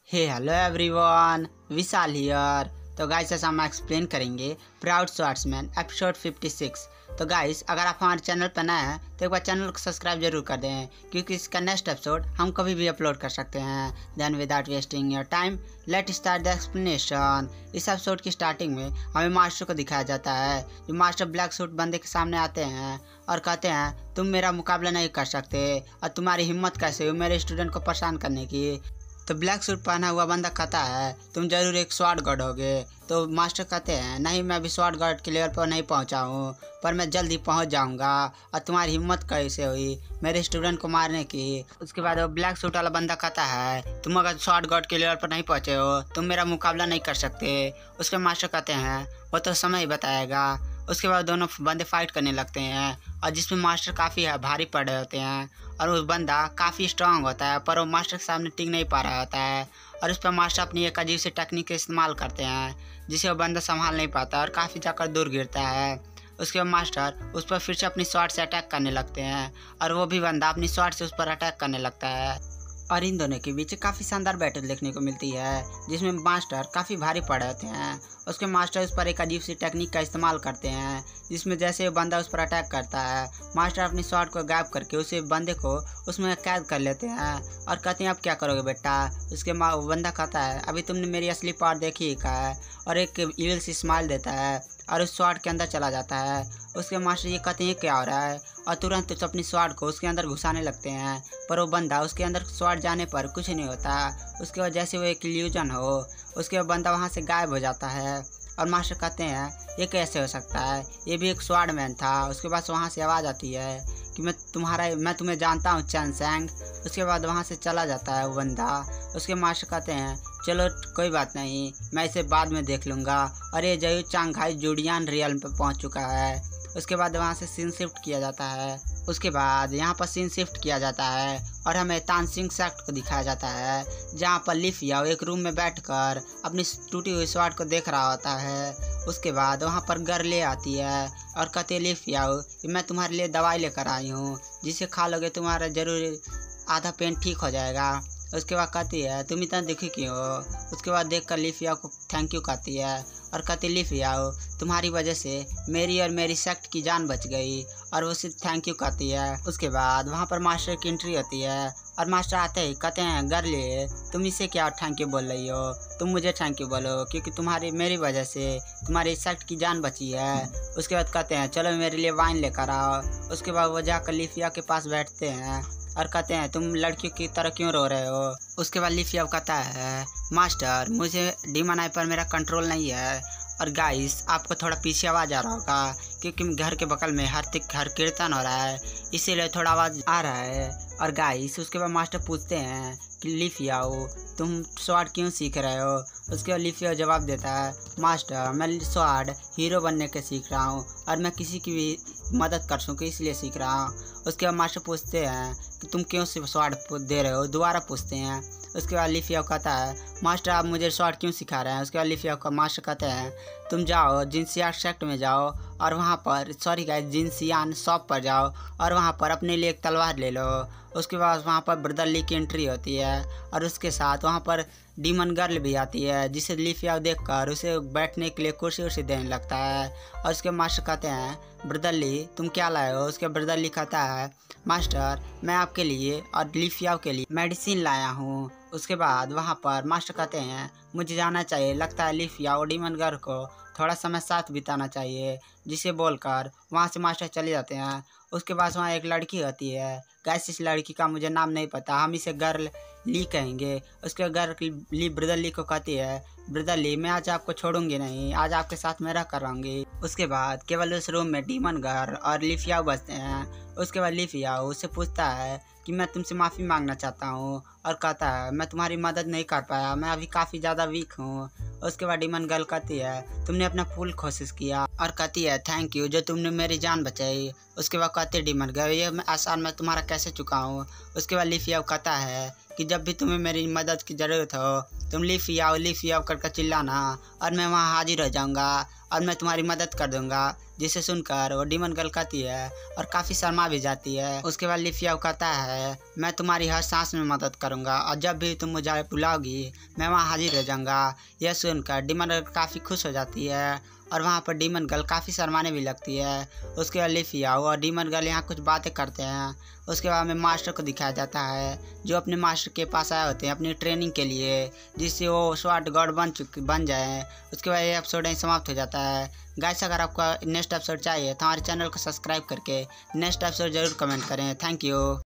Hello everyone, Vishal here. तो guys ऐसा हम एक्सप्लेन करेंगे प्राउड स्वॉर्ड्समैन एपिसोड 56। तो गाइस अगर आप हमारे चैनल पर नए हैं तो एक बार चैनल को सब्सक्राइब जरूर कर दें, क्योंकि इसका नेक्स्ट एपिसोड हम कभी भी अपलोड कर सकते हैं। Then without wasting your time let start the explanation. इस एपिसोड की स्टार्टिंग में हमें मास्टर को दिखाया जाता है। जो मास्टर ब्लैक सूट बंदे के सामने आते हैं और कहते हैं तुम मेरा मुकाबला नहीं कर सकते और तुम्हारी हिम्मत कैसे हुई मेरे स्टूडेंट को परेशान करने की। तो ब्लैक सूट पहना हुआ बंदा कहता है तुम जरूर एक स्वॉर्ड गार्ड होगे। तो मास्टर कहते हैं नहीं, मैं अभी स्वॉर्ड गार्ड के लेवल पर नहीं पहुंचा हूँ, पर मैं जल्दी पहुंच जाऊंगा। और तुम्हारी हिम्मत कैसे हुई मेरे स्टूडेंट को मारने की। उसके बाद वो ब्लैक सूट वाला बंदा कहता है तुम अगर स्वॉर्ड गार्ड के लेवल पर नहीं पहुंचे हो तुम मेरा मुकाबला नहीं कर सकते। उसके मास्टर कहते हैं वो तो समय ही बताएगा। उसके बाद दोनों बंदे फाइट करने लगते हैं और जिसमें मास्टर काफ़ी भारी पड़ रहे होते हैं और उस बंदा काफ़ी स्ट्रांग होता है, पर वो मास्टर के सामने टिक नहीं पा रहा होता है। और उस पर मास्टर अपनी एक अजीब सी टेक्निक का इस्तेमाल करते हैं जिसे वो बंदा संभाल नहीं पाता और काफ़ी जाकर दूर गिरता है। उसके बाद मास्टर उस पर फिर से अपनी शॉट से अटैक करने लगते हैं और वो भी बंदा अपनी शॉट से उस पर अटैक करने लगता है। और इन दोनों के बीच काफ़ी शानदार बैटल देखने को मिलती है जिसमें मास्टर काफ़ी भारी पड़े होते हैं। उसके मास्टर उस पर एक अजीब सी टेक्निक का इस्तेमाल करते हैं जिसमें जैसे बंदा उस पर अटैक करता है मास्टर अपनी शॉट को गायब करके उसे बंदे को उसमें कैद कर लेते हैं और कहते हैं अब क्या करोगे बेटा। उसके बंदा कहता है अभी तुमने मेरी असली पावर देखी का है, और एक इविल सी स्माइल देता है और उस शॉट के अंदर चला जाता है। उसके मास्टर ये कहते हैं क्या हो रहा है और तुरंत तो अपनी स्वॉर्ड को उसके अंदर घुसाने लगते हैं, पर वो बंदा उसके अंदर स्वॉर्ड जाने पर कुछ नहीं होता। उसके बाद जैसे वो एक इल्यूजन हो उसके बाद बंदा वहाँ से गायब हो जाता है। और मास्टर कहते हैं ये कैसे हो सकता है, ये भी एक स्वॉर्ड मैन था। उसके बाद वहाँ से आवाज़ आती है कि मैं तुम्हें जानता हूँ चैन सैंग। उसके बाद वहाँ से चला जाता है वो बंदा। उसके मास्टर कहते हैं चलो कोई बात नहीं, मैं इसे बाद में देख लूँगा। और ये जयू चांगहाई जूडियान रियल पे पहुँच चुका है। उसके बाद वहाँ से सीन शिफ्ट किया जाता है। उसके बाद यहाँ पर सीन शिफ्ट किया जाता है और हमें तानसिंग सेक्ट को दिखाया जाता है जहाँ पर लिफिया एक रूम में बैठकर अपनी टूटी हुई स्वॉर्ड को देख रहा होता है। उसके बाद वहाँ पर गर्ले आती है और कहते लिफिया मैं तुम्हारे लिए दवाई लेकर आई हूँ, जिसे खा लोगे तुम्हारा जरूर आधा पेन ठीक हो जाएगा। उसके बाद कहती है तुम इतना दुखी क्यों हो। उसके बाद देखकर लिफिया को थैंक यू कहती है और कहती लिफिया तुम्हारी वजह से मेरी और मेरी सेक्ट की जान बच गई, और वो सिर्फ थैंक यू कहती है। उसके बाद वहाँ पर मास्टर की एंट्री होती है और मास्टर आते ही कहते हैं गर्ले तुम इसे क्या थैंक यू बोल रही हो, तुम मुझे थैंक यू बोलो क्योंकि मेरी वजह से तुम्हारी सेक्ट की जान बची है। उसके बाद कहते हैं चलो मेरे लिए वाइन लेकर आओ। उसके बाद वो जाकर लिफिया के पास बैठते हैं और कहते हैं तुम लड़कियों की तरह क्यों रो रहे हो। उसके बाद लिफिया कहता है मास्टर मुझे डीमन आई पर मेरा कंट्रोल नहीं है। और गाइस आपको थोड़ा पीछे आवाज़ आ रहा होगा क्योंकि घर के बगल में हर कीर्तन हो रहा है, इसीलिए थोड़ा आवाज़ आ रहा है। और गाइस उसके बाद मास्टर पूछते हैं कि लिफिया तुम स्वॉर्ड क्यों सीख रहे हो। उसके बाद लिफिया जवाब देता है मास्टर मैं स्वॉर्ड हीरो बनने के सीख रहा हूँ और मैं किसी की भी मदद कर सकूँ इसलिए सीख रहा हूँ। उसके बाद मास्टर पूछते हैं कि तुम क्यों सिर्फ स्वॉर्ड दे रहे हो, दोबारा पूछते हैं। उसके बाद लिफिया कहता है मास्टर आप मुझे स्वॉर्ड क्यों सिखा रहे हैं। उसके बाद लिफिया का मास्टर कहते हैं तुम जाओ जिनसियान सेक्ट में जाओ और वहाँ पर जिनसियान शॉप पर जाओ और वहाँ पर अपने लिए एक तलवार ले लो। उसके बाद वहाँ पर ब्रदर ली की एंट्री होती है और उसके साथ वहाँ पर डीमन गर्ल भी आती है जिसे लिफिया देखकर उसे बैठने के लिए कुर्सी देने लगता है। और उसके मास्टर कहते हैं ब्रदर ली तुम क्या लाए हो। उसके ब्रदर ली कहता है मास्टर मैं आपके लिए और लिफिया के लिए मेडिसिन लाया हूँ। उसके बाद वहाँ पर मास्टर कहते हैं मुझे जाना चाहिए, लगता है लिफिया और डीमन गर्ल को थोड़ा समय साथ बिताना चाहिए, जिसे बोलकर वहाँ से मास्टर चले जाते हैं। उसके बाद वहाँ एक लड़की होती है, गाइस इस लड़की का मुझे नाम नहीं पता, हम इसे गर्ल ली कहेंगे। उसके गर्ल ली ब्रदर ली को कहती है ब्रदर ली मैं आज आपको छोड़ूंगी नहीं, आज आपके साथ मैं रह कर रहूँगी। उसके बाद केवल उस रूम में डीमन गर्ल और लिफिया बसते हैं। उसके बाद लिफिया उससे पूछता है कि मैं तुमसे माफ़ी मांगना चाहता हूँ और कहता है मैं तुम्हारी मदद नहीं कर पाया, मैं अभी काफ़ी ज़्यादा वीक हूँ। उसके बाद डीमन गर्ल कहती है तुमने अपना फुल कोशिश किया और कहती है थैंक यू जो तुमने मेरी जान बचाई। उसके बाद कहती है डीमन गर्ल ये आसान मैं तुम्हारा कैसे चुका हूँ। उसके बाद लिफिया कहता है कि जब भी तुम्हें मेरी मदद की ज़रूरत हो तुम लिफिया करके चिल्लाना और मैं वहाँ हाजिर हो जाऊँगा। और मैं तुम्हारी मदद कर दूंगा। जिसे सुनकर वो डीमन गर्ल कहती है और काफ़ी शर्मा भी जाती है। उसके बाद लिफियाओ कहता है मैं तुम्हारी हर सांस में मदद करूंगा और जब भी तुम मुझे बुलाओगी मैं वहाँ हाजिर हो जाऊंगा। यह सुनकर डीमन गर्ल काफ़ी खुश हो जाती है और वहाँ पर डीमन गर्ल काफ़ी शर्माने भी लगती है। उसके बाद लिफियाओ और डीमन गर्ल यहाँ कुछ बातें करते हैं। उसके बाद हमें मास्टर को दिखाया जाता है जो अपने मास्टर के पास आए होते हैं अपनी ट्रेनिंग के लिए, जिससे वो स्वॉर्ड गॉड बन जाए। उसके बाद ये एपिसोड यहीं समाप्त हो जाता है। गाइस अगर आपको नेक्स्ट एपिसोड चाहिए तो हमारे चैनल को सब्सक्राइब करके नेक्स्ट एपिसोड जरूर कमेंट करें। Thank you.